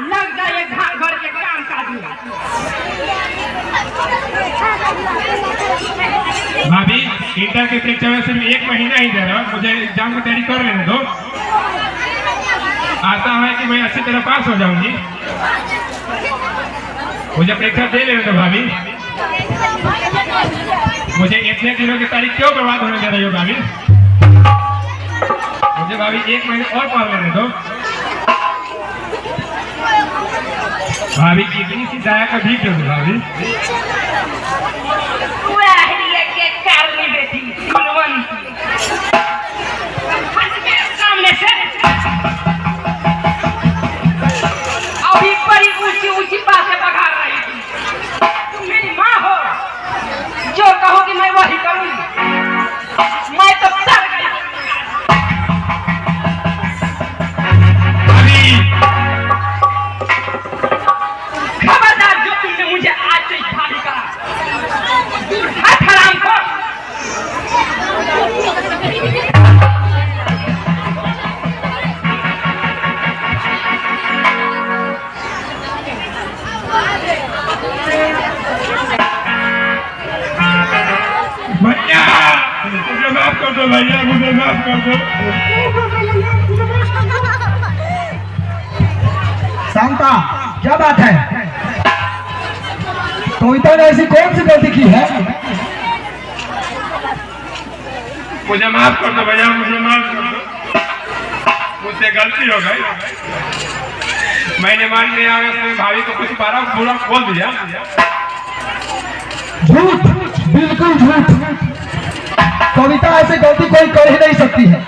लग जाए घर के काम काज में। भाभी इंटर के परीक्षा में सिर्फ 1 महीना ही दे रहा, मुझे एग्जाम की तैयारी कर लेने दो। आता है कि मैं अच्छी तरह पास हो जाऊंगी। मुझे परीक्षा दे लेने दो भाभी। मुझे इतने दिनों की तारीख क्यों बर्बाद होने दे रही हो भाभी? मुझे भाभी 1 महीने और पढ़ लेने दो। भाभी कितनी सी दया का भीख दोगे भाभी? सामने से अभी बड़ी ऊंची ऊंची बातें बघा रही थी। तुम मेरी माँ हो, जो कहोगी मैं वही करूंगी। मैं तो डर गई। खबरदार जो तुमने मुझे आज से भाभी कहा, हराम को। भैया मुझे माफ कर दो, भैया मुझे माफ कर दो। शांता, क्या बात है? कविता ने ऐसी कौन सी गलती की है? मुझे माफ कर दो भैया, मुझे माफ कर दो। मुझसे गलती हो गई। मैंने मान लिया भाभी को कुछ बुरा बोल दिया। झूठ, बिल्कुल झूठ। कविता ऐसी गलती कोई कर ही नहीं सकती है।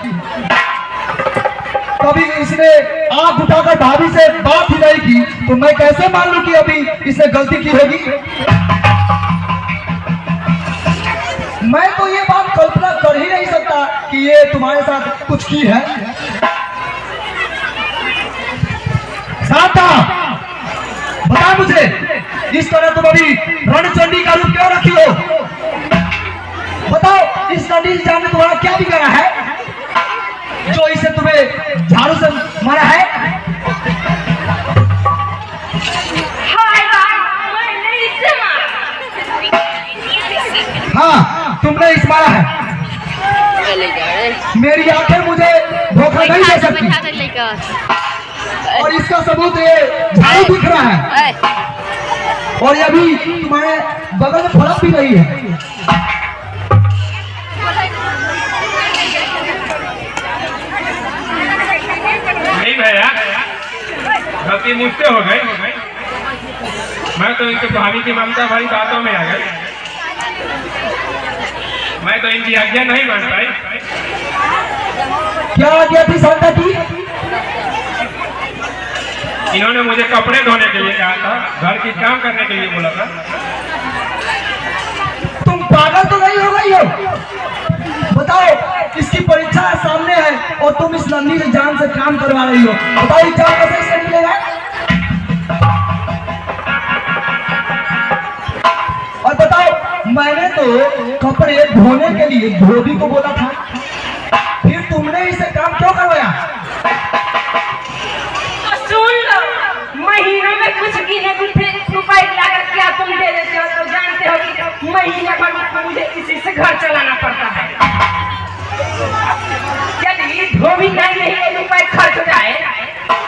कभी इसने आंख उठाकर भाभी से बात ही नहीं की, तो मैं कैसे मान लूं कि अभी इसने गलती की होगी? मैं तो ये बात कल्पना कर ही नहीं सकता कि ये तुम्हारे साथ कुछ की है। शांता, बता मुझे, इस तरह तुम अभी रणचंडी का रूप क्यों रखी हो? बताओ, इस नदी जान ने तुम्हारा क्या बिगाड़ा है जो इसे तुम्हें झाड़ू से मारा है? मैंने इसे मारा। हाँ, तुमने इस मारा है। मेरी आंखें मुझे धोखा नहीं दे सकती, और इसका सबूत ये झाड़ू दिख रहा है, और ये भी तुम्हारे बगल में फड़क भी रही है। नहीं भैया, गलती मुझसे हो गई। मैं तो इनके भाभी की ममता भरी बातों में आ गई। मैं तो इनकी आज्ञा नहीं मान पाई। क्या आज्ञा थी शांता की? इन्होंने मुझे कपड़े धोने के लिए कहा था, घर की काम करने के लिए बोला था। तुम पागल तो नहीं हो गई हो? बताओ, इसकी परीक्षा सामने है और तुम इस नन्ही जान से काम करवा रही हो। बताओ, एग्जाम कैसे इससे मिलेगा? और बताओ, मैंने तो कपड़े धोने के लिए धोबी को बोला था, फिर तुमने इसे काम क्यों करवाया? सुन लो, महीनों में कुछ गिने गुथे रुपए लागत क्या तुम दे देते हो, तो जानते हो कि महीने भर में मुझे किसी से घर चलाना पड़ता है। यदि धोबी नहीं रुपए खर्च जाए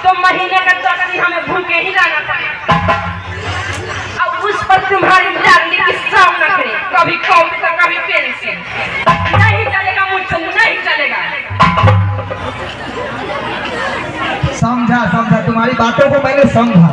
तो महीने का 10 दिन हमें भूखे ही रहना पड़ेगा। अब उस पर तुम्हारी डांडी की सामना करे, कभी कॉपी तो कभी पेंसिल। नहीं चलेगा मुझसे, नहीं चलेगा। समझा, तुम्हारी बातों को मैंने समझा।